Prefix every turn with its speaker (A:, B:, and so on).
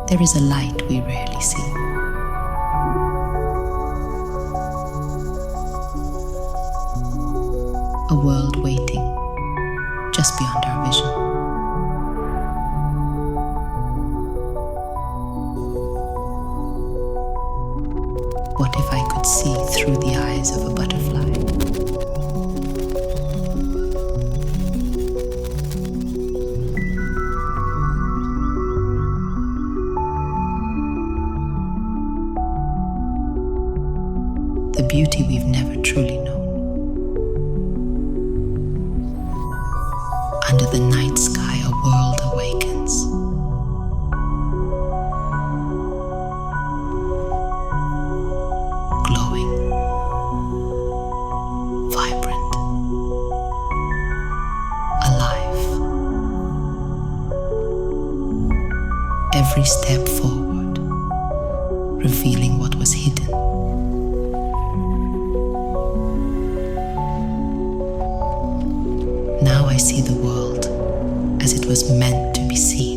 A: there is a light we rarely see. A world waiting just beyond our vision. What if I could see through the eyes of a butterfly? The beauty we've never truly known. Under the night sky, a world awakens. Glowing, vibrant, alive. Every step forward, revealing what was hidden. Now I see the world as it was meant to be seen.